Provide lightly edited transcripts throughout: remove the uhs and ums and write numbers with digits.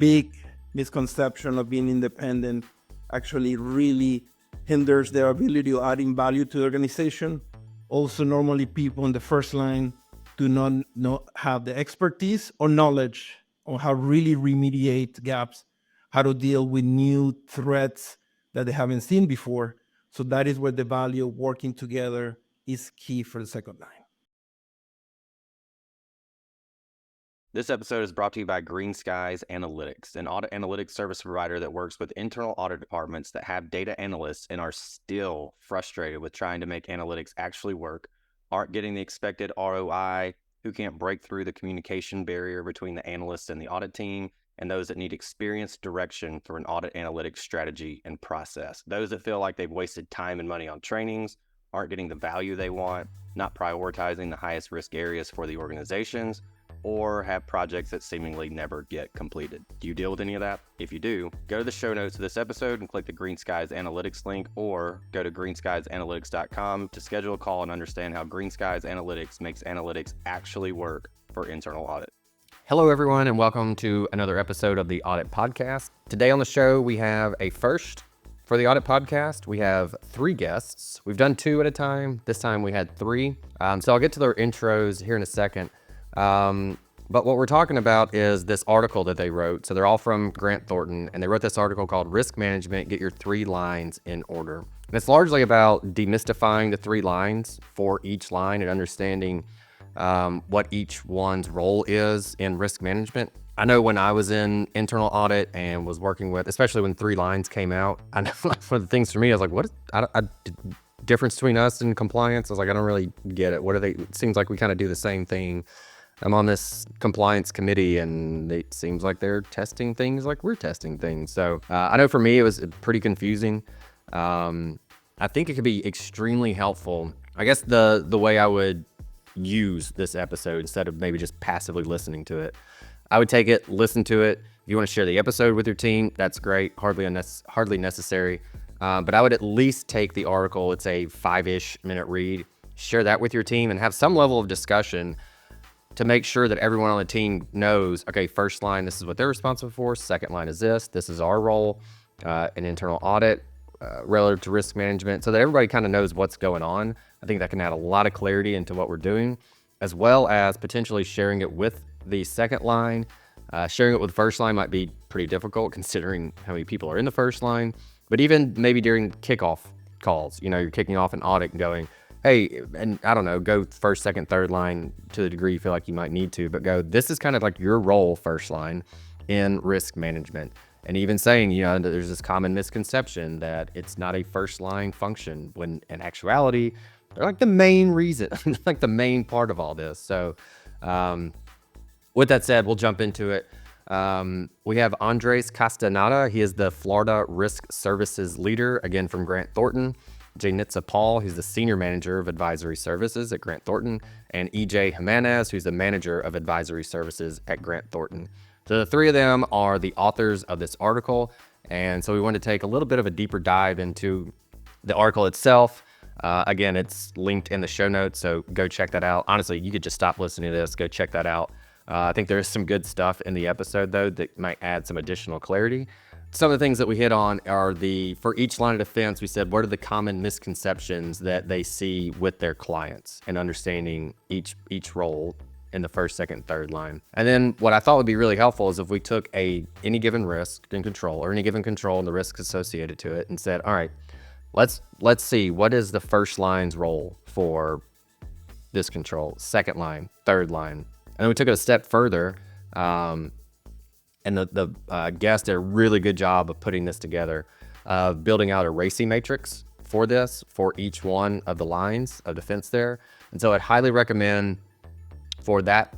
big misconception of being independent actually really hinders their ability to add in value to the organization. Also, normally people in the first line do not have the expertise or knowledge on how really remediate gaps, how to deal with new threats that they haven't seen before. So that is where the value of working together is key for the second line. This episode is brought to you by Green Skies Analytics, an audit analytics service provider that works with internal audit departments that have data analysts and are still frustrated with trying to make analytics actually work, aren't getting the expected ROI, who can't break through the communication barrier between the analysts and the audit team, and those that need experienced direction for an audit analytics strategy and process. Those that feel like they've wasted time and money on trainings, aren't getting the value they want, not prioritizing the highest risk areas for the organizations, or have projects that seemingly never get completed. Do you deal with any of that? If you do, go to the show notes of this episode and click the Green Skies Analytics link, or go to greenskiesanalytics.com to schedule a call and understand how Green Skies Analytics makes analytics actually work for internal audit. Hello, everyone, and welcome to another episode of the Audit Podcast. Today on the show, we have a first for the Audit Podcast. We have 3 guests. We've done 2 at a time. This time we had 3. So I'll get to their intros here in a second. But what we're talking about is this article that they wrote. So they're all from Grant Thornton, and they wrote this article called Risk Management, Get Your 3 Lines in Order. And it's largely about demystifying the 3 lines for each line and understanding what each one's role is in risk management. I know when I was in internal audit and was working with, especially when 3 lines came out, I know one of the things for me, I was like, what is difference between us and compliance? I was like, I don't really get it. What are they? It seems like we kind of do the same thing. I'm on this compliance committee, and it seems like they're testing things like we're testing things. So I know for me, it was pretty confusing. I think it could be extremely helpful. I guess the way I would use this episode, instead of maybe just passively listening to it, I would take it, listen to it. If you want to share the episode with your team, that's great. Hardly necessary. But I would at least take the article. It's a 5-ish minute read. Share that with your team and have some level of discussion to make sure that everyone on the team knows, okay, first line, this is what they're responsible for. Second line is this is our role in internal audit relative to risk management, so that everybody kind of knows what's going on. I think that can add a lot of clarity into what we're doing, as well as potentially sharing it with the second line. Sharing it with the first line might be pretty difficult considering how many people are in the first line, but even maybe during kickoff calls, you're kicking off an audit and going, hey, and I don't know, go first, second, third line to the degree you feel like you might need to, but go, this is kind of like your role, first line, in risk management. And even saying, there's this common misconception that it's not a first line function, when in actuality, they're like the main reason, like the main part of all this. So with that said, we'll jump into it. We have Andres Castañeda. He is the Florida Risk Services Leader, again from Grant Thornton. Jaynitsa Paul, who's the Senior Manager of Advisory Services at Grant Thornton, and EJ Jimenez, who's the Manager of Advisory Services at Grant Thornton. So the 3 of them are the authors of this article, and so we want to take a little bit of a deeper dive into the article itself. Again, it's linked in the show notes, so go check that out. Honestly, you could just stop listening to this, go check that out. I think there's some good stuff in the episode, though, that might add some additional clarity. Some of the things that we hit on are for each line of defense, we said, what are the common misconceptions that they see with their clients, and understanding each role in the first, second, third line. And then what I thought would be really helpful is if we took any given risk and control, or any given control and the risks associated to it, and said, all right, let's see, what is the first line's role for this control, second line, third line. And then we took it a step further, and the guest did a really good job of putting this together, building out a RACI matrix for this, for each one of the lines of defense there. And so I'd highly recommend, for that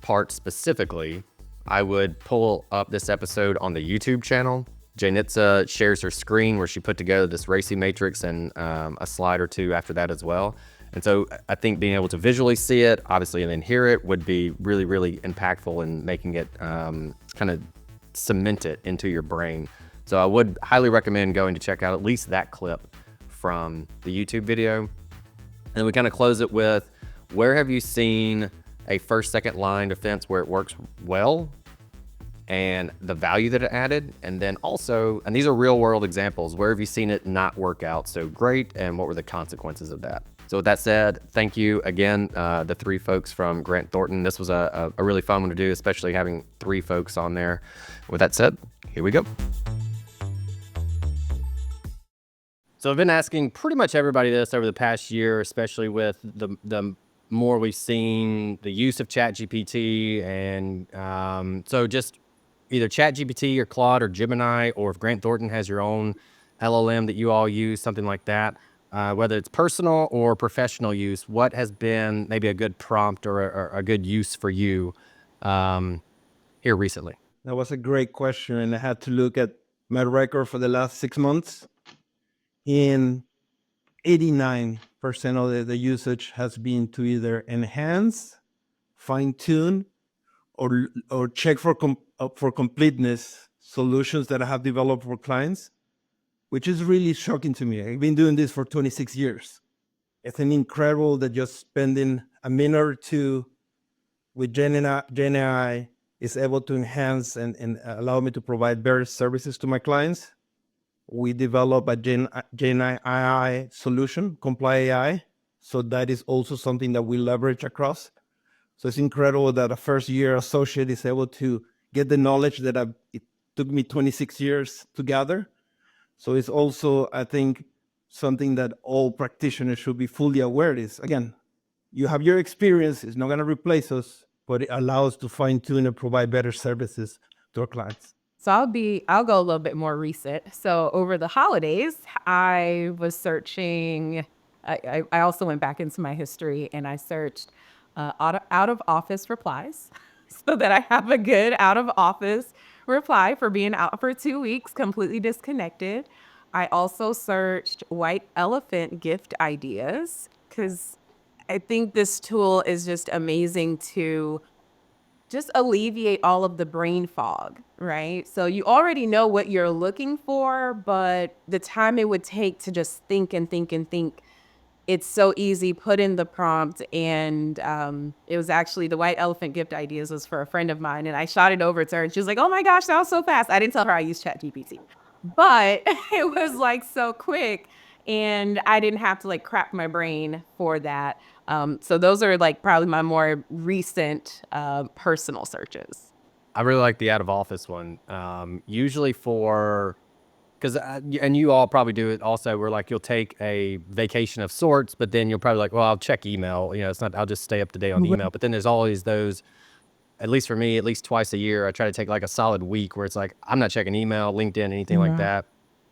part specifically, I would pull up this episode on the YouTube channel. Jaynitsa shares her screen where she put together this RACI matrix, and a slide or 2 after that as well. And so I think being able to visually see it, obviously, and then hear it would be really, really impactful in making it kind of cement it into your brain. So I would highly recommend going to check out at least that clip from the YouTube video. And then we kind of close it with, where have you seen a first, second line defense where it works well? and the value that it added. And then also, and these are real world examples, where have you seen it not work out so great, and what were the consequences of that? So with that said, thank you again, the three folks from Grant Thornton. This was a really fun one to do, especially having three folks on there. With that said, here we go. So I've been asking pretty much everybody this over the past year, especially with the more we've seen the use of ChatGPT, and so just either ChatGPT or Claude or Gemini, or if Grant Thornton has your own LLM that you all use, something like that, whether it's personal or professional use, what has been maybe a good prompt or a good use for you here recently? That was a great question, and I had to look at my record for the last 6 months. In 89% of the usage has been to either enhance, fine-tune, or check for completeness solutions that I have developed for clients, which is really shocking to me. I've been doing this for 26 years. It's incredible that just spending a minute or two with GenAI is able to enhance and allow me to provide better services to my clients. We develop a GenAI solution, Comply AI. So that is also something that we leverage across. So it's incredible that a first year associate is able to get the knowledge that it took me 26 years to gather. So it's also, I think, something that all practitioners should be fully aware is, again, you have your experience, it's not going to replace us, but it allows us to fine tune and provide better services to our clients. So I'll go a little bit more recent. So over the holidays, I was searching. I also went back into my history and I searched out of office replies so that I have a good out of office reply for being out for 2 weeks, completely disconnected. I also searched white elephant gift ideas because I think this tool is just amazing to just alleviate all of the brain fog, right? So you already know what you're looking for, but the time it would take to just think and think and think, it's so easy. Put in the prompt, and it was actually the white elephant gift ideas was for a friend of mine, and I shot it over to her, and she was like, "Oh my gosh, that was so fast!" I didn't tell her I used ChatGPT, but it was like so quick, and I didn't have to like crap my brain for that. So those are like probably my more recent personal searches. I really like the out of office one. Usually for, because, and you all probably do it also, where like you'll take a vacation of sorts, but then you'll probably like, well, I'll check email. You know, it's not, I'll just stay up to date on email. But then there's always those, at least for me, at least twice a year, I try to take like a solid week where it's like, I'm not checking email, LinkedIn, anything like that.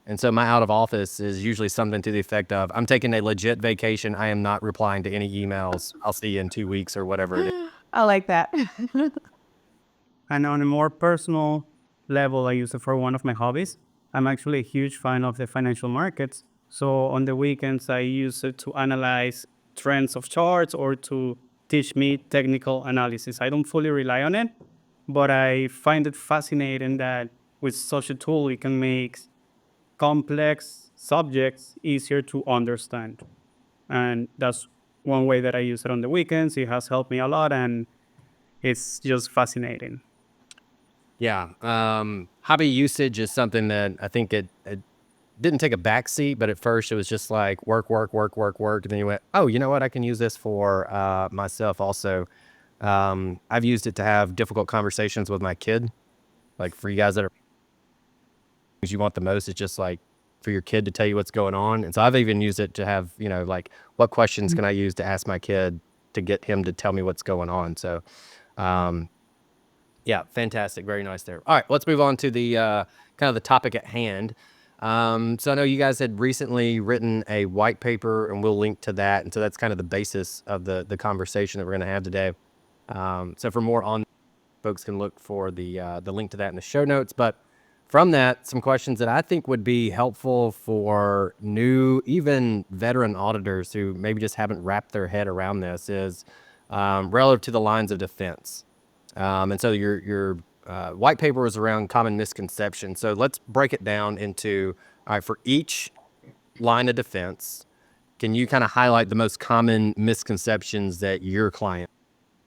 And so my out of office is usually something to the effect of, I'm taking a legit vacation. I am not replying to any emails. I'll see you in 2 weeks or whatever it is. I like that. And on a more personal level, I use it for one of my hobbies. I'm actually a huge fan of the financial markets. So on the weekends, I use it to analyze trends of charts or to teach me technical analysis. I don't fully rely on it, but I find it fascinating that with such a tool, it can make complex subjects easier to understand. And that's one way that I use it on the weekends. It has helped me a lot, and it's just fascinating. Yeah. Hobby usage is something that I think it didn't take a back seat, but at first it was just like work. And then you went, oh, you know what? I can use this for myself also. I've used it to have difficult conversations with my kid. Like for you guys that are things you want the most, it's just like for your kid to tell you what's going on. And so I've even used it to have, you know, like what questions can I use to ask my kid to get him to tell me what's going on. So, yeah, fantastic. Very nice there. All right, let's move on to the kind of the topic at hand. So I know you guys had recently written a white paper, and we'll link to that. And so that's kind of the basis of the conversation that we're going to have today. So for more on, folks can look for the link to that in the show notes. But from that, some questions that I think would be helpful for new, even veteran auditors who maybe just haven't wrapped their head around this is relative to the lines of defense. And so your white paper was around common misconceptions. So let's break it down into, all right, for each line of defense, can you kind of highlight the most common misconceptions that your client?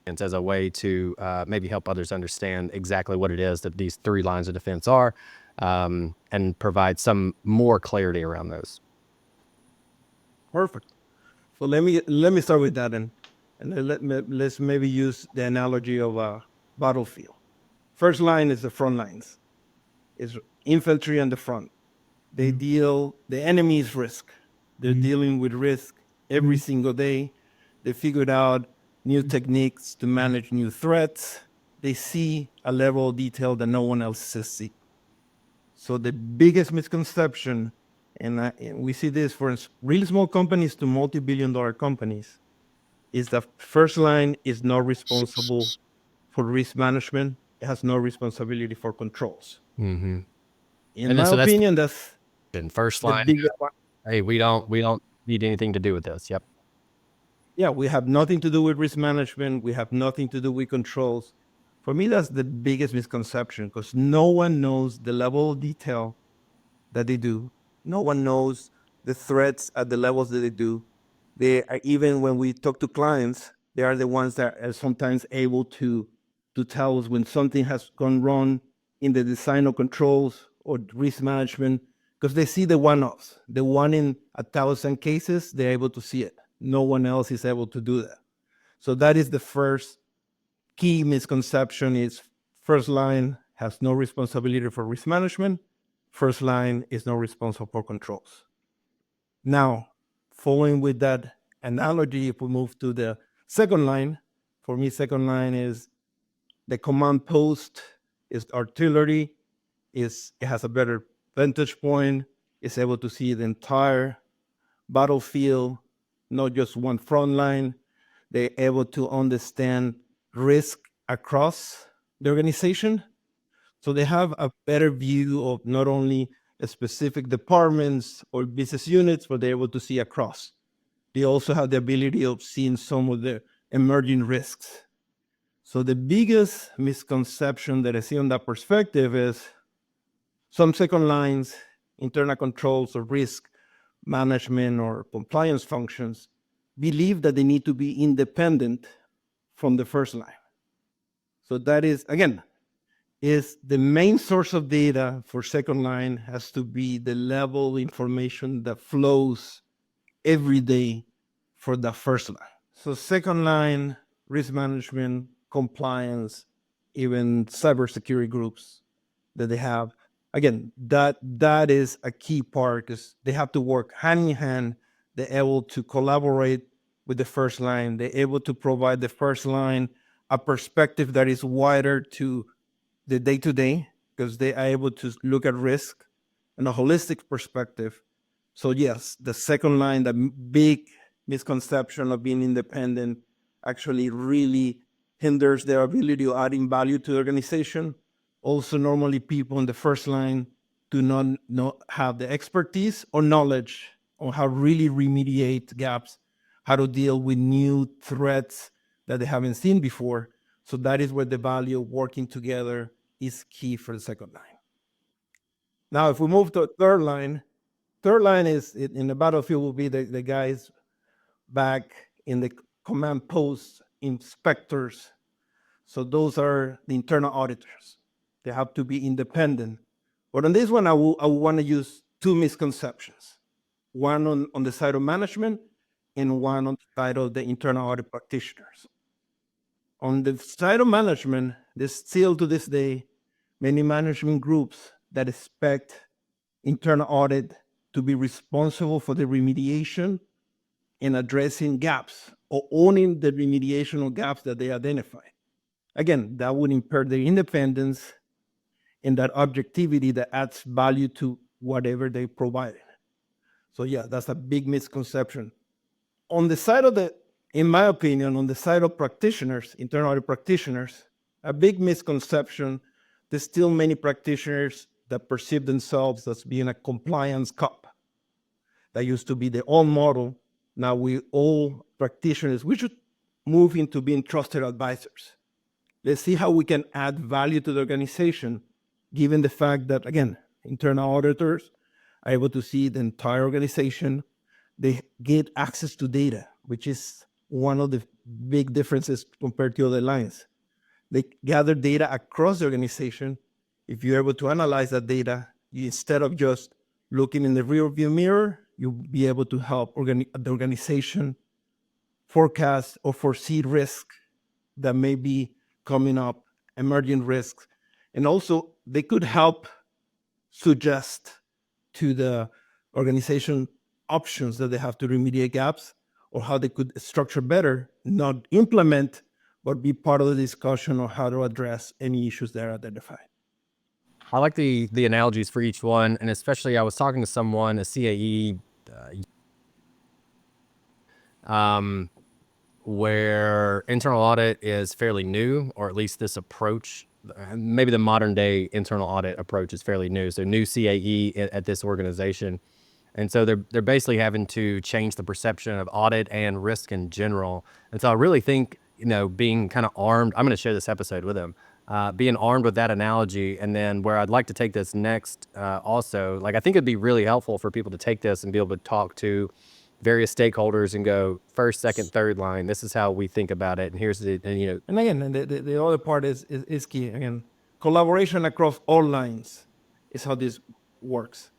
as a way to maybe help others understand exactly what it is that these three lines of defense are, and provide some more clarity around those. Perfect. So let me start with that, and let's maybe use the analogy of a battlefield. First line is the front lines, is infantry on the front. They deal, the enemy is risk. They're dealing with risk every single day. They figured out new techniques to manage new threats. They see a level of detail that no one else has seen. So the biggest misconception, and we see this for really small companies to multi-billion-dollar companies, is that first line is not responsible for risk management. It has no responsibility for controls. Mm-hmm. In And my so that's opinion, that's in first the line. biggest one. Hey, we don't need anything to do with this. Yep. Yeah, we have nothing to do with risk management. We have nothing to do with controls. For me, that's the biggest misconception, because no one knows the level of detail that they do. No one knows the threats at the levels that they do. They are, even when we talk to clients, they are the ones that are sometimes able to tell us when something has gone wrong in the design of controls or risk management, because they see the one-offs. The one in 1,000 cases, they're able to see it. No one else is able to do that. So that is the first key misconception: is first line has no responsibility for risk management. First line is not responsible for controls. Now, following with that analogy, if we move to the second line, for me, second line is the command post, is artillery, it has a better vantage point, is able to see the entire battlefield, not just one front line. They're able to understand risk across the organization. So they have a better view of not only specific departments or business units, but they're able to see across. They also have the ability of seeing some of the emerging risks. So the biggest misconception that I see on that perspective is some second lines, internal controls or risk management or compliance functions, believe that they need to be independent from the first line. So that is, again, is the main source of data for second line has to be the level of information that flows every day for the first line. So second line, risk management, compliance, even cybersecurity groups that they have. Again, that is a key part, because they have to work hand in hand. They're able to collaborate with the first line. They're able to provide the first line a perspective that is wider to the day-to-day, because they are able to look at risk in a holistic perspective. So yes, the second line, the big misconception of being independent, actually really hinders their ability of adding value to the organization. Also, normally people in the first line do not have the expertise or knowledge on how really remediate gaps, how to deal with new threats that they haven't seen before. So that is where the value of working together is key for the second line. Now, if we move to third line is in the battlefield will be the guys back in the command post, inspectors. So those are the internal auditors. They have to be independent. But on this one, I will want to use two misconceptions. One on the side of management and one on the side of the internal audit practitioners. On the side of management, there's still to this day many management groups that expect internal audit to be responsible for the remediation and addressing gaps or owning the remediation of gaps that they identify. Again, that would impair their independence and that objectivity that adds value to whatever they provided. So yeah, that's a big misconception. On the side of in my opinion, on the side of practitioners, internal audit practitioners, a big misconception, there's still many practitioners that perceive themselves as being a compliance cop. That used to be the old model. Now we all practitioners, we should move into being trusted advisors. Let's see how we can add value to the organization, given the fact that, again, internal auditors are able to see the entire organization. They get access to data, which is one of the big differences compared to other lines. They gather data across the organization. If you're able to analyze that data, instead of just looking in the rear view mirror, you'll be able to help the organization forecast or foresee risk that may be coming up, emerging risks. And also, they could help suggest to the organization options that they have to remediate gaps or how they could structure better, not implement, but be part of the discussion on how to address any issues that are identified. I like the analogies for each one, and especially I was talking to someone, a CAE, where internal audit is fairly new, or at least this approach, maybe the modern day internal audit approach is fairly new. So new CAE at this organization. And so they're basically having to change the perception of audit and risk in general. And so I really think, being kind of armed, I'm going to share this episode with them, being armed with that analogy. And then where I'd like to take this next also, like I think it'd be really helpful for people to take this and be able to talk to various stakeholders and go first, second, third line. This is how we think about it. And here's the, And again, the other part is key. Again, collaboration across all lines is how this works.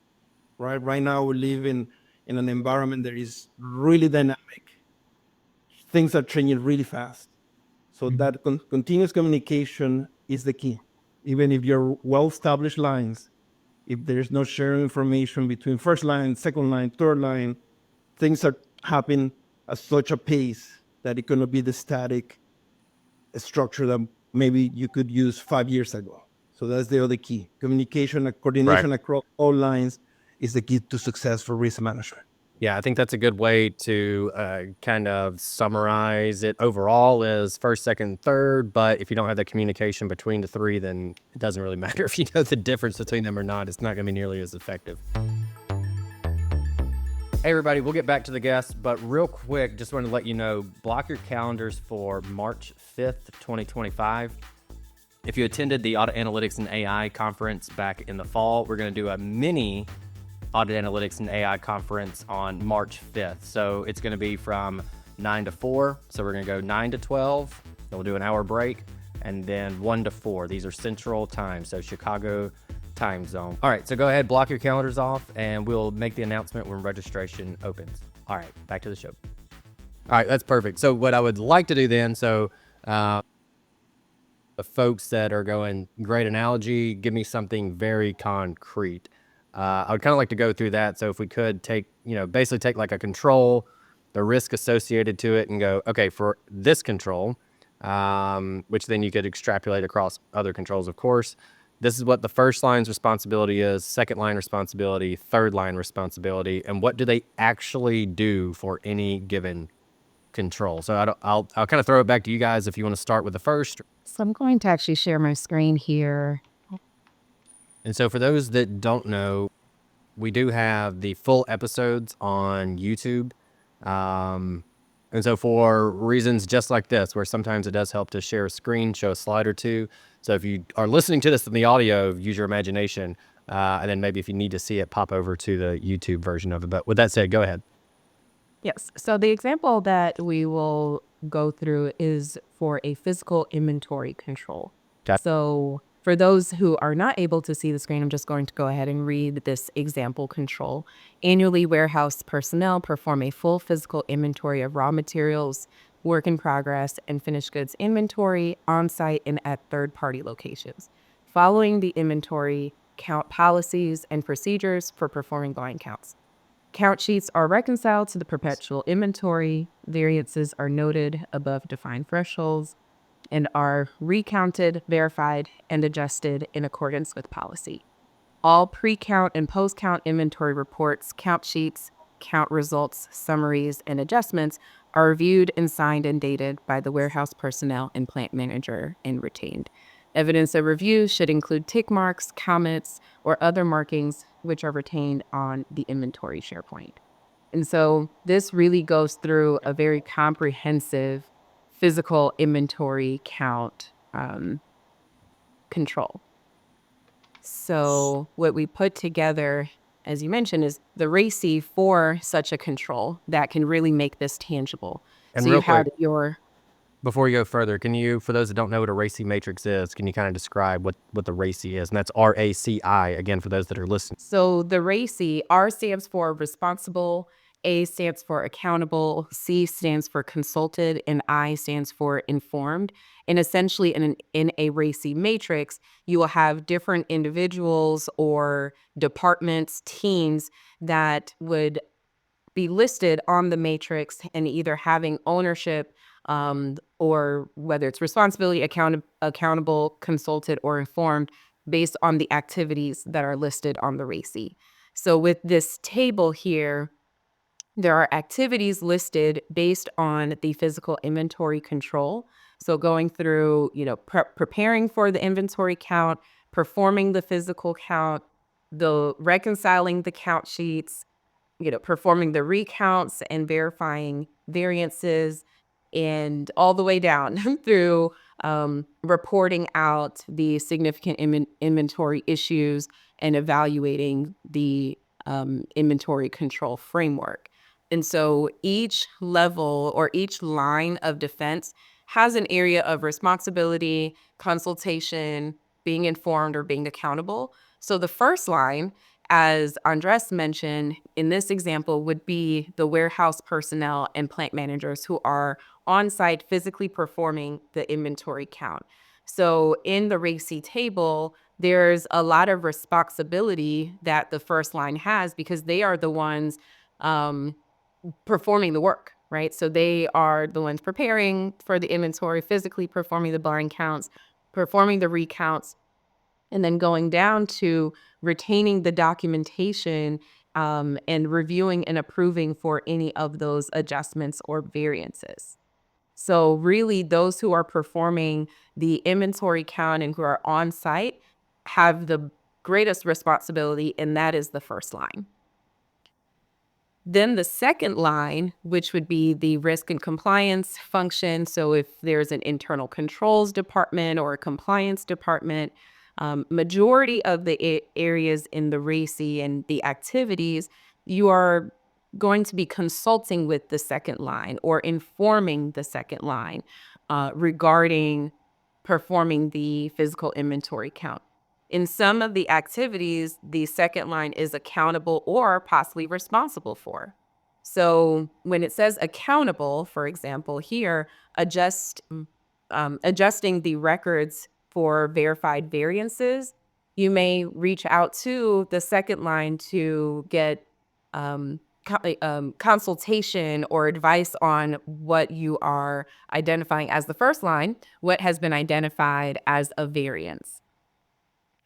Right now, we live in an environment that is really dynamic. Things are changing really fast. So that continuous communication is the key. Even if you're well-established lines, if there's no sharing information between first line, second line, third line, things are happening at such a pace that it cannot be the static structure that maybe you could use 5 years ago. So that's the other key. Communication and coordination across all lines is the key to success for risk management. Yeah, I think that's a good way to kind of summarize it. Overall is first, second, third, but if you don't have the communication between the three, then it doesn't really matter if you know the difference between them or not. It's not going to be nearly as effective. Hey everybody, we'll get back to the guests, but real quick, just wanted to let you know, block your calendars for March 5th, 2025. If you attended the Audit Analytics and AI conference back in the fall, we're going to do a mini Audit Analytics and AI conference on March 5th. So it's going to be from 9 to 4. So we're going to go 9 to 12. Then we'll do an hour break, and then 1 to 4. These are Central Time, so Chicago time zone. All right, so go ahead, block your calendars off, and we'll make the announcement when registration opens. All right, back to the show. All right, that's perfect. So what I would like to do then, the folks that are going, great analogy, give me something very concrete. I would kind of like to go through that. So if we could basically take like a control, the risk associated to it, and go, okay, for this control, which then you could extrapolate across other controls, of course. This is what the first line's responsibility is, second line responsibility, third line responsibility, and what do they actually do for any given control. So I'll kind of throw it back to you guys if you want to start with the first. So I'm going to actually share my screen here. And so for those that don't know, we do have the full episodes on YouTube. And so for reasons just like this, where sometimes it does help to share a screen, show a slide or two. So if you are listening to this in the audio, use your imagination. And then maybe if you need to see it, pop over to the YouTube version of it. But with that said, go ahead. Yes. So the example that we will go through is for a physical inventory control. Okay. So for those who are not able to see the screen, I'm just going to go ahead and read this example control. Annually, warehouse personnel perform a full physical inventory of raw materials, work in progress, and finished goods inventory on-site and at third-party locations. Following the inventory, count policies and procedures for performing line counts. Count sheets are reconciled to the perpetual inventory. Variances are noted above defined thresholds and are recounted, verified, and adjusted in accordance with policy. All pre-count and post-count inventory reports, count sheets, count results, summaries, and adjustments are reviewed and signed and dated by the warehouse personnel and plant manager and retained. Evidence of review should include tick marks, comments, or other markings which are retained on the inventory SharePoint. And so this really goes through a very comprehensive physical inventory count control. So what we put together, as you mentioned, is the RACI for such a control that can really make this tangible. And So real you had quick, your before you go further, can you, for those that don't know what a RACI matrix is, can you kind of describe what the RACI is? And that's RACI, again, for those that are listening. So the RACI, R stands for responsible, A stands for accountable, C stands for consulted, and I stands for informed. And essentially in a RACI matrix, you will have different individuals or departments, teams that would be listed on the matrix and either having ownership or whether it's responsibility, accountable, consulted, or informed based on the activities that are listed on the RACI. So with this table here, there are activities listed based on the physical inventory control. So going through, preparing for the inventory count, performing the physical count, the reconciling the count sheets, performing the recounts and verifying variances, and all the way down through reporting out the significant inventory issues and evaluating the inventory control framework. And so each level or each line of defense has an area of responsibility, consultation, being informed, or being accountable. So the first line, as Andres mentioned, in this example would be the warehouse personnel and plant managers who are on site physically performing the inventory count. So in the RACI table, there's a lot of responsibility that the first line has because they are the ones performing the work, right? So they are the ones preparing for the inventory, physically performing the barn counts, performing the recounts, and then going down to retaining the documentation and reviewing and approving for any of those adjustments or variances. So really, those who are performing the inventory count and who are on site have the greatest responsibility, and that is the first line. Then the second line, which would be the risk and compliance function. So if there's an internal controls department or a compliance department, majority of the areas in the RACI and the activities, you are going to be consulting with the second line or informing the second line regarding performing the physical inventory count. In some of the activities, the second line is accountable or possibly responsible for. So when it says accountable, for example, here, adjusting the records for verified variances, you may reach out to the second line to get consultation or advice on what you are identifying as the first line, what has been identified as a variance.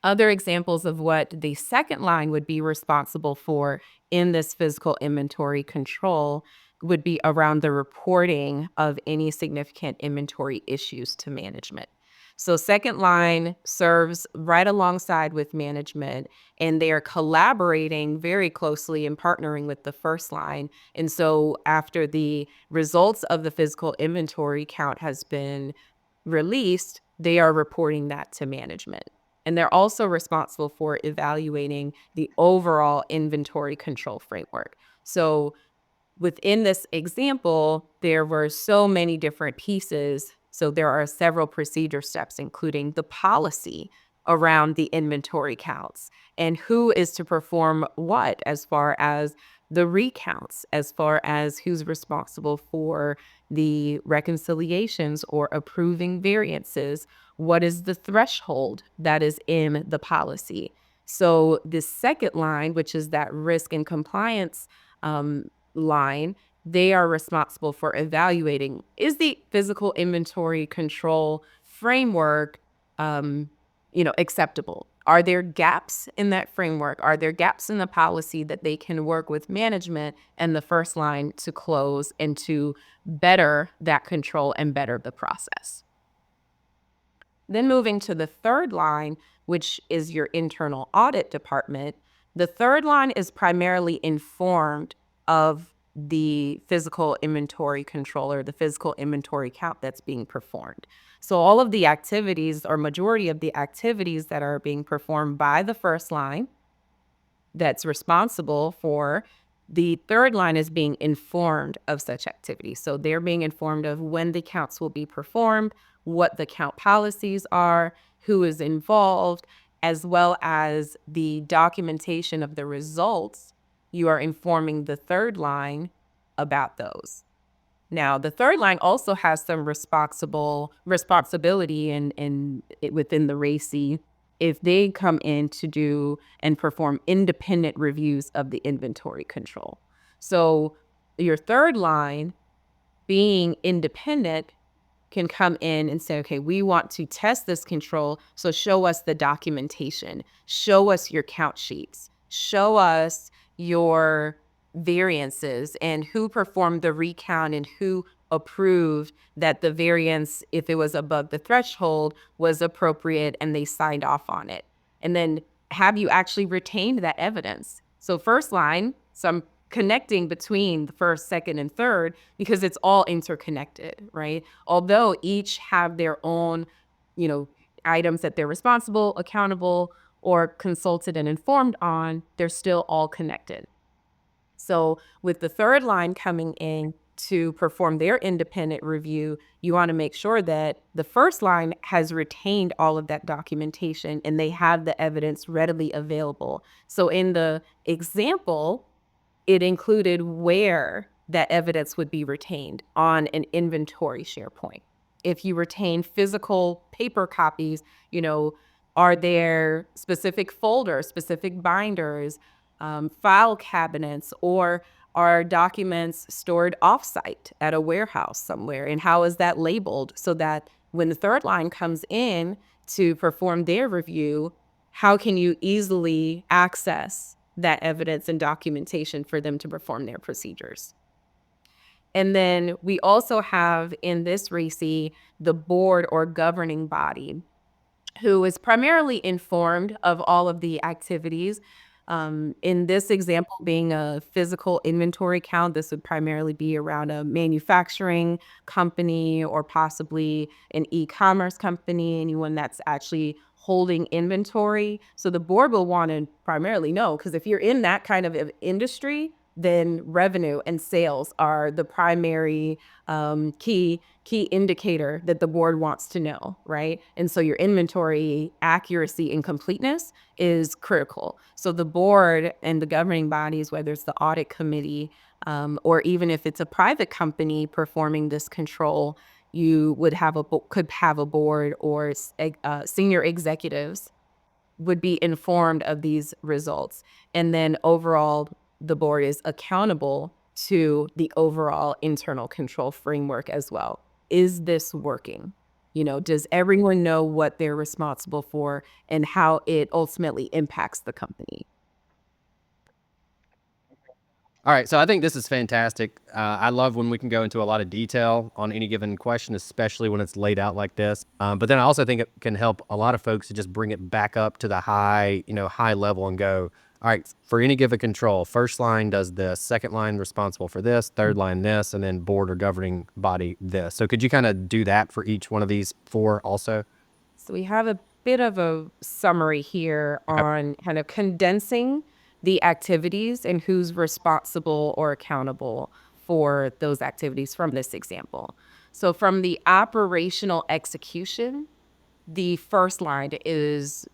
Other examples of what the second line would be responsible for in this physical inventory control would be around the reporting of any significant inventory issues to management. So second line serves right alongside with management, and they are collaborating very closely and partnering with the first line. And so after the results of the physical inventory count has been released, they are reporting that to management. And they're also responsible for evaluating the overall inventory control framework. So within this example, there were so many different pieces. So there are several procedure steps, including the policy around the inventory counts and who is to perform what as far as the recounts, as far as who's responsible for the reconciliations or approving variances. What is the threshold that is in the policy? So the second line, which is that risk and compliance line, they are responsible for evaluating, is the physical inventory control framework acceptable? Are there gaps in that framework? Are there gaps in the policy that they can work with management and the first line to close and to better that control and better the process? Then moving to the third line, which is your internal audit department, the third line is primarily informed of the physical inventory controller, the physical inventory count that's being performed. So all of the activities or majority of the activities that are being performed by the first line that's responsible for The third line is being informed of such activity. So they're being informed of when the counts will be performed, what the count policies are, who is involved, as well as the documentation of the results. You are informing the third line about those. Now, the third line also has some responsibility within the RACI if they come in to do and perform independent reviews of the inventory control. So your third line, being independent, can come in and say, okay, we want to test this control, so show us the documentation, show us your count sheets, show us your variances and who performed the recount and who approved that the variance, if it was above the threshold, was appropriate and they signed off on it. And then have you actually retained that evidence? So first line, some connecting between the first, second, and third, because it's all interconnected, right? Although each have their own, items that they're responsible, accountable, or consulted and informed on, they're still all connected. So with the third line coming in to perform their independent review, you want to make sure that the first line has retained all of that documentation and they have the evidence readily available. So in the example, it included where that evidence would be retained on an inventory SharePoint. If you retain physical paper copies, are there specific folders, specific binders, file cabinets, or are documents stored offsite at a warehouse somewhere? And how is that labeled so that when the third line comes in to perform their review, how can you easily access that evidence and documentation for them to perform their procedures? And then we also have in this RACI the board or governing body, who is primarily informed of all of the activities. In this example, being a physical inventory count, this would primarily be around a manufacturing company or possibly an e-commerce company, anyone that's actually holding inventory. So the board will want to primarily know, because if you're in that kind of industry, then revenue and sales are the primary key indicator that the board wants to know, right? And so your inventory accuracy and completeness is critical. So the board and the governing bodies, whether it's the audit committee or even if it's a private company performing this control, you would could have a board or senior executives would be informed of these results. And then overall, the board is accountable to the overall internal control framework as well. Is this working? Does everyone know what they're responsible for and how it ultimately impacts the company? All right, so I think this is fantastic. I love when we can go into a lot of detail on any given question, especially when it's laid out like this. But then I also think it can help a lot of folks to just bring it back up to the high level and go, all right, for any given control, first line does this, second line responsible for this, third line this, and then board or governing body this. So could you kind of do that for each one of these four also? So we have a bit of a summary here on kind of condensing the activities and who's responsible or accountable for those activities from this example. So from the operational execution, the first line is,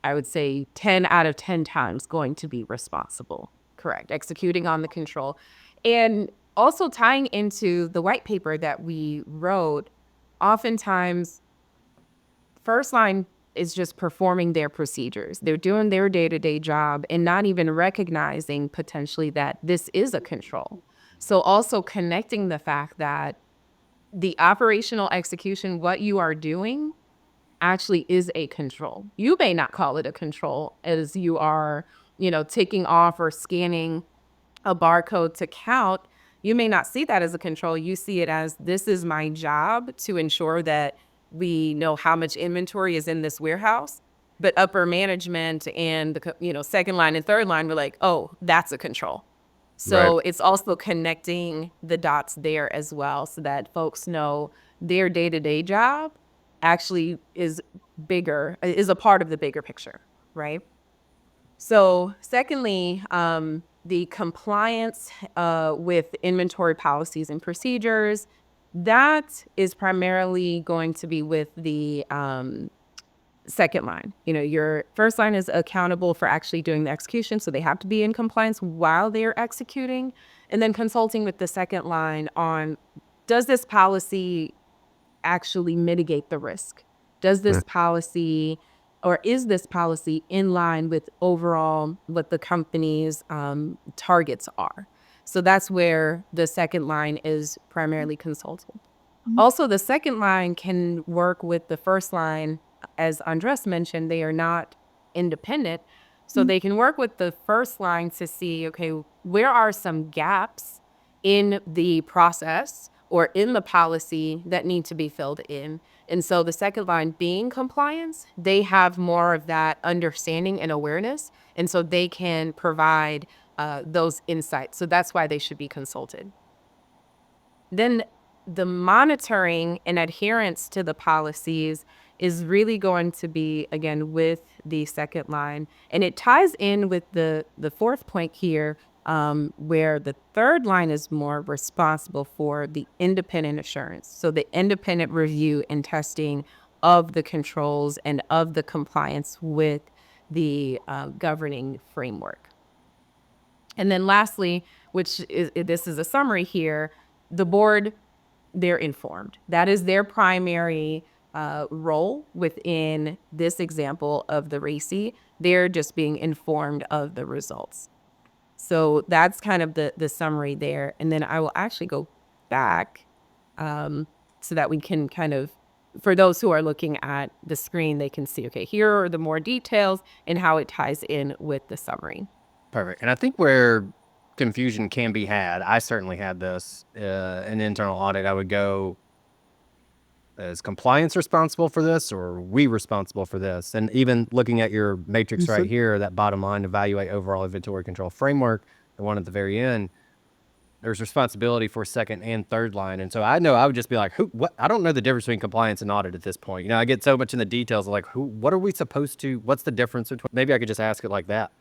I would say, 10 out of 10 times going to be responsible, correct, executing on the control. And also tying into the white paper that we wrote, oftentimes first line is just performing their procedures. They're doing their day-to-day job and not even recognizing potentially that this is a control. So also connecting the fact that the operational execution, what you are doing, actually is a control. You may not call it a control as you are, ticking off or scanning a barcode to count. You may not see that as a control. You see it as, this is my job to ensure that we know how much inventory is in this warehouse. But upper management and the second line and third line were like, oh, that's a control. So It's also connecting the dots there as well, so that folks know their day-to-day job actually is a part of the bigger picture, right? So secondly, the compliance with inventory policies and procedures, that is primarily going to be with the second line. Your first line is accountable for actually doing the execution, so they have to be in compliance while they're executing. And then consulting with the second line on, does this policy actually mitigate the risk? Does this policy, or is this policy in line with overall what the company's targets are? So that's where the second line is primarily consulted. Also, the second line can work with the first line. As Andres mentioned, they are not independent. So they can work with the first line to see, okay, where are some gaps in the process or in the policy that need to be filled in. And so the second line being compliance, they have more of that understanding and awareness. And so they can provide those insights. So that's why they should be consulted. Then the monitoring and adherence to the policies is really going to be, again, with the second line. And it ties in with the fourth point here, where the third line is more responsible for the independent assurance. So the independent review and testing of the controls and of the compliance with the governing framework. And then lastly, this is a summary here, the board, they're informed. That is their primary role within this example of the RACI. They're just being informed of the results. So that's kind of the summary there. And then I will actually go back so that we can kind of, for those who are looking at the screen, they can see, okay, here are the more details and how it ties in with the summary. Perfect. And I think where confusion can be had, I certainly had this in internal audit, I would go, is compliance responsible for this, or are we responsible for this? And even looking at your matrix right here, that bottom line, evaluate overall inventory control framework, the one at the very end, there's responsibility for second and third line. And so I know I would just be like, what? I don't know the difference between compliance and audit at this point. I get so much in the details of like, what are we supposed to, what's the difference between, maybe I could just ask it like that.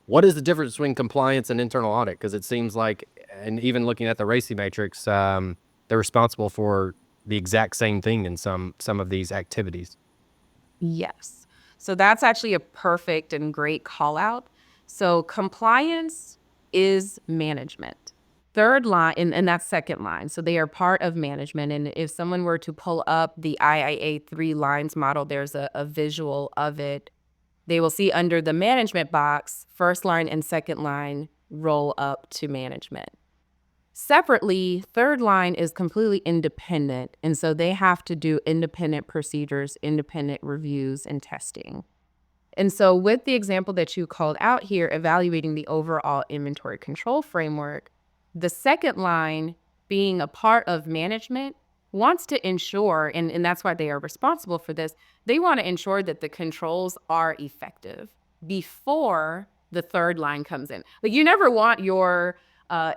What is the difference between compliance and internal audit? Because it seems like, and even looking at the RACI matrix, they're responsible for the exact same thing in some of these activities. Yes. So that's actually a perfect and great call out. So compliance is management. Third line, and that's second line. So they are part of management. And if someone were to pull up the IIA 3 lines model, there's a visual of it. They will see under the management box, first line and second line roll up to management. Separately, third line is completely independent, and so they have to do independent procedures, independent reviews, and testing. And so with the example that you called out here, evaluating the overall inventory control framework, the second line, being a part of management, wants to ensure, and that's why they are responsible for this, they want to ensure that the controls are effective before the third line comes in. Like, you never want your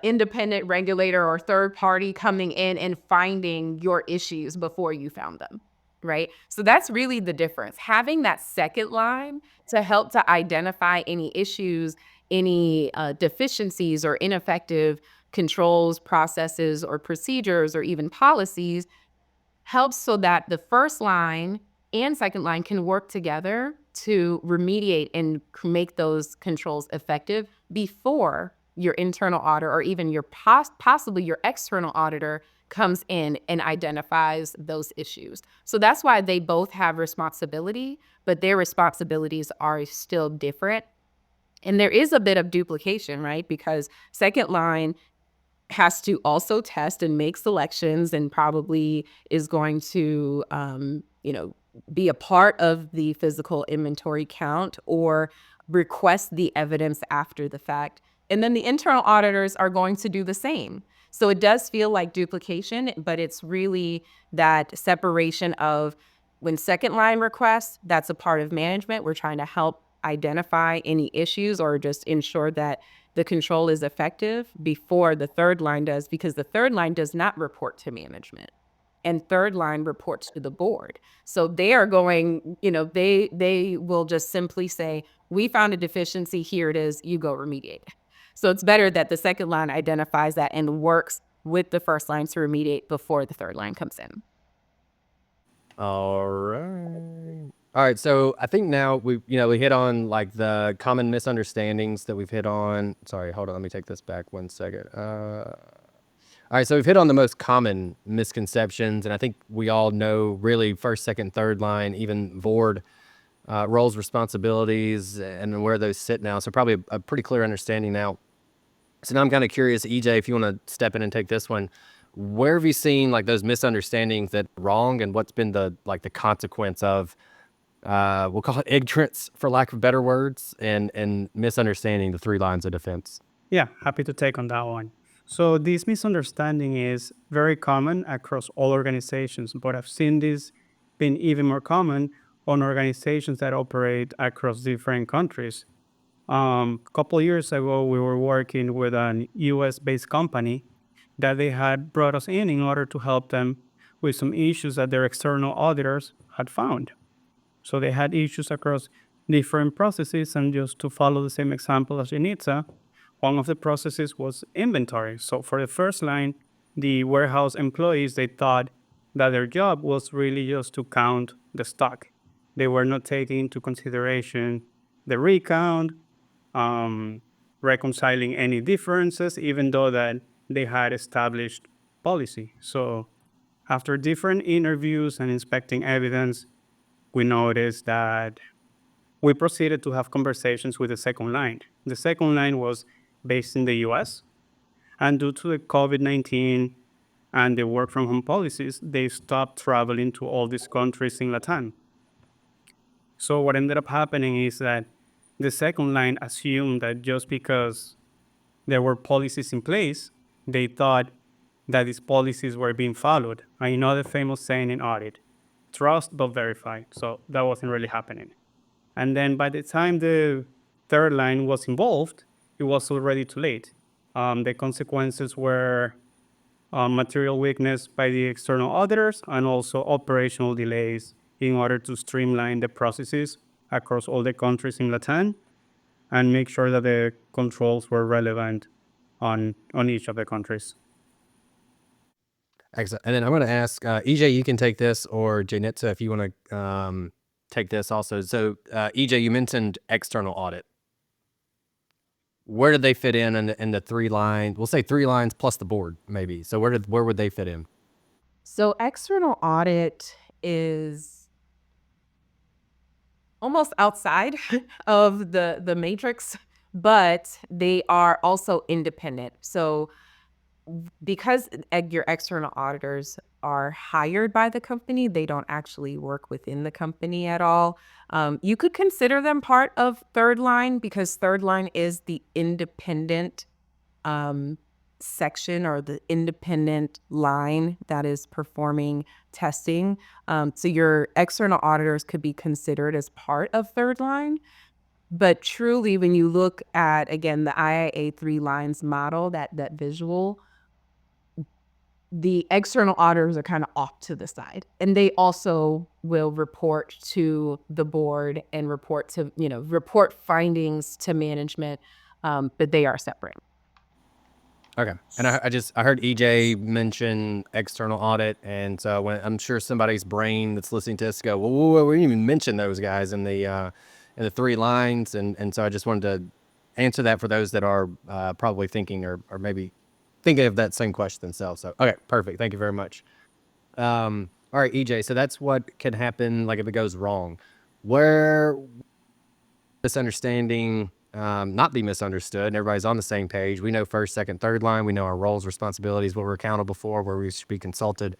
independent regulator or third party coming in and finding your issues before you found them, right? So that's really the difference. Having that second line to help to identify any issues, any deficiencies or ineffective controls, processes, or procedures, or even policies, helps so that the first line and second line can work together to remediate and make those controls effective before your internal auditor or even your possibly your external auditor comes in and identifies those issues. So that's why they both have responsibility, but their responsibilities are still different. And there is a bit of duplication, right? Because second line has to also test and make selections and probably is going to, be a part of the physical inventory count or request the evidence after the fact. And then the internal auditors are going to do the same. So it does feel like duplication, but it's really that separation of when second line requests, that's a part of management. We're trying to help identify any issues or just ensure that the control is effective before the third line does, because the third line does not report to management and third line reports to the board. So they are going, they will just simply say, we found a deficiency, here it is, you go remediate. So it's better that the second line identifies that and works with the first line to remediate before the third line comes in. All right. All right. So I think now we hit on like the common misunderstandings that we've hit on. Sorry, hold on. Let me take this back 1 second. All right. So we've hit on the most common misconceptions, and I think we all know really first, second, third line, even Vord roles, responsibilities, and where those sit now. So probably a pretty clear understanding now. So now I'm kind of curious, EJ, if you want to step in and take this one. Where have you seen like those misunderstandings that are wrong, and what's been the consequence of we'll call it ignorance for lack of better words, and misunderstanding the three lines of defense? Yeah, happy to take on that one. So this misunderstanding is very common across all organizations, but I've seen this being even more common on organizations that operate across different countries. A couple of years ago, we were working with an US-based company that they had brought us in order to help them with some issues that their external auditors had found. So they had issues across different processes, and just to follow the same example as Jaynitsa, one of the processes was inventory. So for the first line, the warehouse employees, they thought that their job was really just to count the stock. They were not taking into consideration the recount, reconciling any differences, even though that they had established policy. So after different interviews and inspecting evidence, we noticed that we proceeded to have conversations with the second line. The second line was based in the US, and due to the COVID-19 and the work from home policies, they stopped traveling to all these countries in Latin. So what ended up happening is that the second line assumed that just because there were policies in place, they thought that these policies were being followed. And you know the famous saying in audit, trust but verify. So that wasn't really happening. And then by the time the third line was involved, it was already too late. The consequences were material weakness by the external auditors and also operational delays in order to streamline the processes across all the countries in Latin and make sure that the controls were relevant on each of the countries. Excellent. And then I'm going to ask EJ, you can take this, or Jaynitsa, if you want to take this also. So EJ, you mentioned external audit. Where did they fit in the three lines? We'll say three lines plus the board, maybe. So where would they fit in? So external audit is almost outside of the matrix, but they are also independent. So because your external auditors are hired by the company, they don't actually work within the company at all. You could consider them part of third line because third line is the independent section or the independent line that is performing testing. So your external auditors could be considered as part of third line. But truly, when you look at, again, the IIA three lines model, that visual, the external auditors are kind of off to the side, and they also will report to the board and report findings to management, but they are separate. Okay. And I heard EJ mention external audit, and so I'm sure somebody's brain that's listening to this go, well, we didn't even mention those guys in the three lines, and so I just wanted to answer that for those that are probably thinking or maybe thinking of that same question themselves. So, okay, perfect. Thank you very much. All right, EJ, so that's what can happen, like if it goes wrong. Where misunderstanding not be misunderstood and everybody's on the same page. We know first, second, third line. We know our roles, responsibilities, what we're accountable for, where we should be consulted.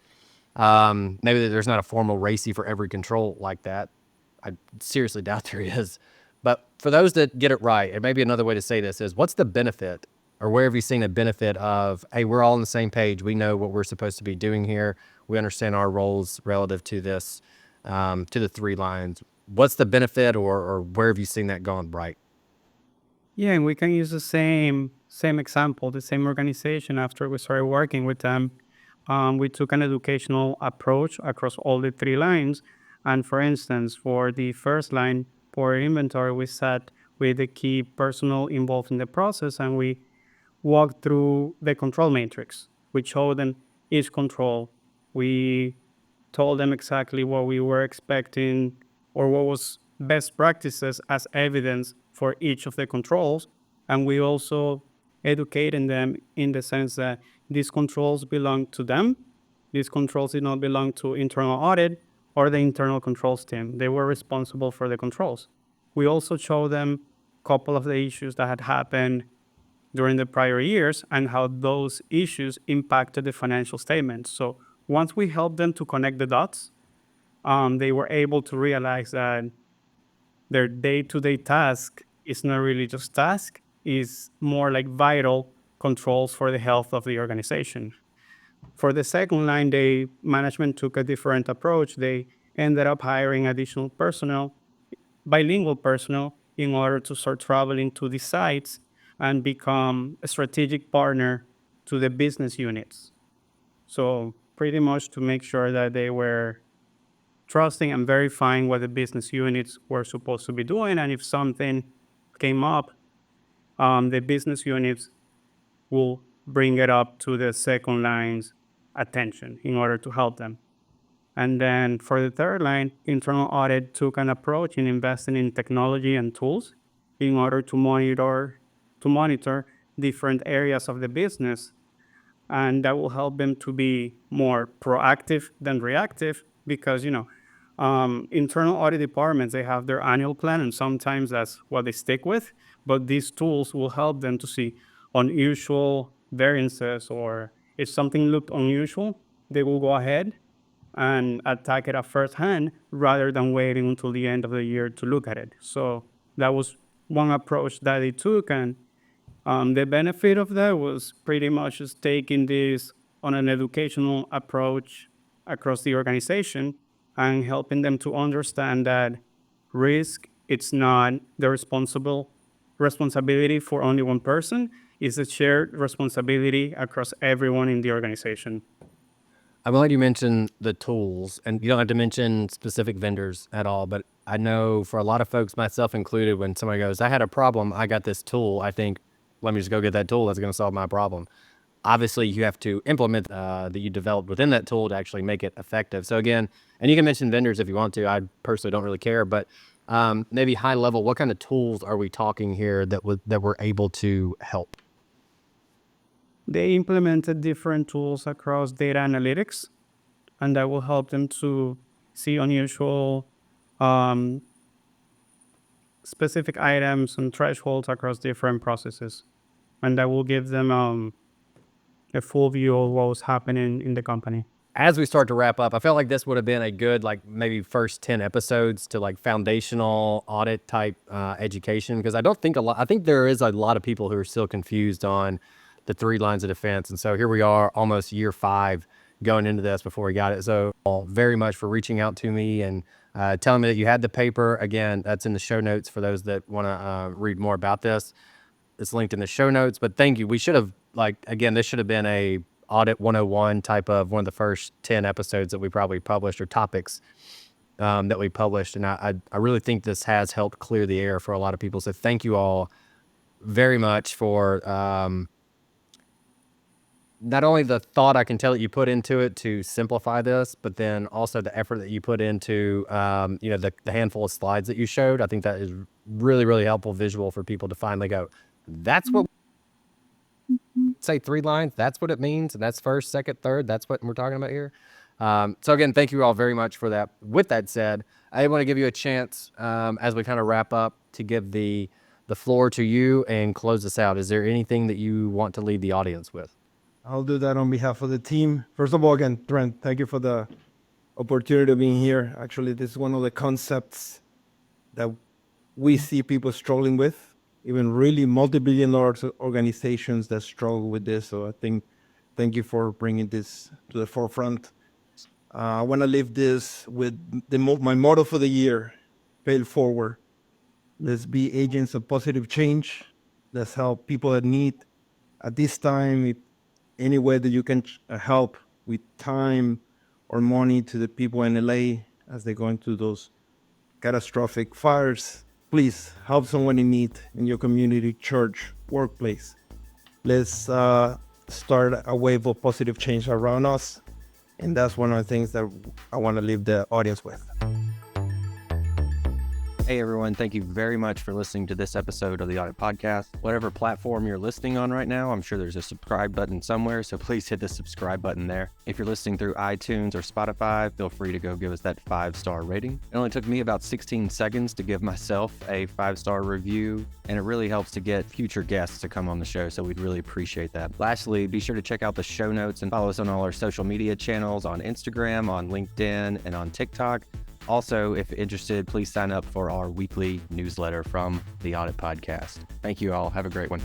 Maybe there's not a formal RACI for every control like that. I seriously doubt there is. But for those that get it right, and maybe another way to say this is, what's the benefit, or where have you seen a benefit of, hey, we're all on the same page. We know what we're supposed to be doing here. We understand our roles relative to this, to the three lines. What's the benefit, or where have you seen that gone right? Yeah, and we can use the same example, the same organization. After we started working with them, we took an educational approach across all the three lines. And for instance, for the first line, for inventory, we sat with the key personnel involved in the process, and we walked through the control matrix. We showed them each control. We told them exactly what we were expecting or what was best practices as evidence for each of the controls. And we also educated them in the sense that these controls belong to them. These controls did not belong to internal audit or the internal controls team. They were responsible for the controls. We also showed them a couple of the issues that had happened during the prior years and how those issues impacted the financial statements. So once we helped them to connect the dots, they were able to realize that their day-to-day task is not really just task, is more like vital controls for the health of the organization. For the second line, management took a different approach. They ended up hiring additional personnel, bilingual personnel, in order to start traveling to these sites and become a strategic partner to the business units. So pretty much to make sure that they were trusting and verifying what the business units were supposed to be doing. And if something came up, the business units will bring it up to the second line's attention in order to help them. And then for the third line, internal audit took an approach in investing in technology and tools in order to monitor different areas of the business. And that will help them to be more proactive than reactive because, internal audit departments, they have their annual plan and sometimes that's what they stick with. But these tools will help them to see unusual variances, or if something looked unusual, they will go ahead and attack it at first hand rather than waiting until the end of the year to look at it. So that was one approach that they took. And the benefit of that was pretty much just taking this on an educational approach across the organization and helping them to understand that risk, it's not the responsibility for only one person. It's a shared responsibility across everyone in the organization. I'm glad you mentioned the tools, and you don't have to mention specific vendors at all, but I know for a lot of folks, myself included, when somebody goes, I had a problem, I got this tool, I think, let me just go get that tool that's going to solve my problem. Obviously, you have to implement that you developed within that tool to actually make it effective. So again, and you can mention vendors if you want to. I personally don't really care, but maybe high level, what kind of tools are we talking here that were able to help? They implemented different tools across data analytics, and that will help them to see unusual specific items and thresholds across different processes. And that will give them a full view of what was happening in the company. As we start to wrap up, I felt like this would have been a good, like maybe first 10 episodes to like foundational audit type education, because I think there is a lot of people who are still confused on the 3 lines of defense. And so here we are almost year 5 going into this before we got it. So very much for reaching out to me and telling me that you had the paper. Again, that's in the show notes for those that want to read more about this. It's linked in the show notes, but thank you. We should have, this should have been a Audit 101 type of one of the first 10 episodes that we probably published, or topics that we published. And I really think this has helped clear the air for a lot of people. So thank you all very much for not only the thought I can tell that you put into it to simplify this, but then also the effort that you put into, the handful of slides that you showed. I think that is really, really helpful visual for people to finally go, that's what, say 3 lines, that's what it means. And that's first, second, third. That's what we're talking about here. So again, thank you all very much for that. With that said, I want to give you a chance as we kind of wrap up to give the floor to you and close this out. Is there anything that you want to leave the audience with? I'll do that on behalf of the team. First of all, again, Trent, thank you for the opportunity of being here. Actually, this is one of the concepts that we see people struggling with, even really multi-billion-dollar organizations that struggle with this. So I think, thank you for bringing this to the forefront. I want to leave this with my motto for the year: fail forward. Let's be agents of positive change. Let's help people that need at this time, any way that you can help with time or money to the people in LA as they go into those catastrophic fires. Please help someone in need in your community, church, workplace. let's start a wave of positive change around us. And that's one of the things that I want to leave the audience with. Hey everyone, thank you very much for listening to this episode of the Audit Podcast. Whatever platform you're listening on right now, I'm sure there's a subscribe button somewhere, so please hit the subscribe button there. If you're listening through iTunes or Spotify, feel free to go give us that 5-star rating. It only took me about 16 seconds to give myself a 5-star review, and it really helps to get future guests to come on the show, so we'd really appreciate that. Lastly, be sure to check out the show notes and follow us on all our social media channels on Instagram, on LinkedIn, and on TikTok. Also, if interested, please sign up for our weekly newsletter from the Audit Podcast. Thank you all. Have a great one.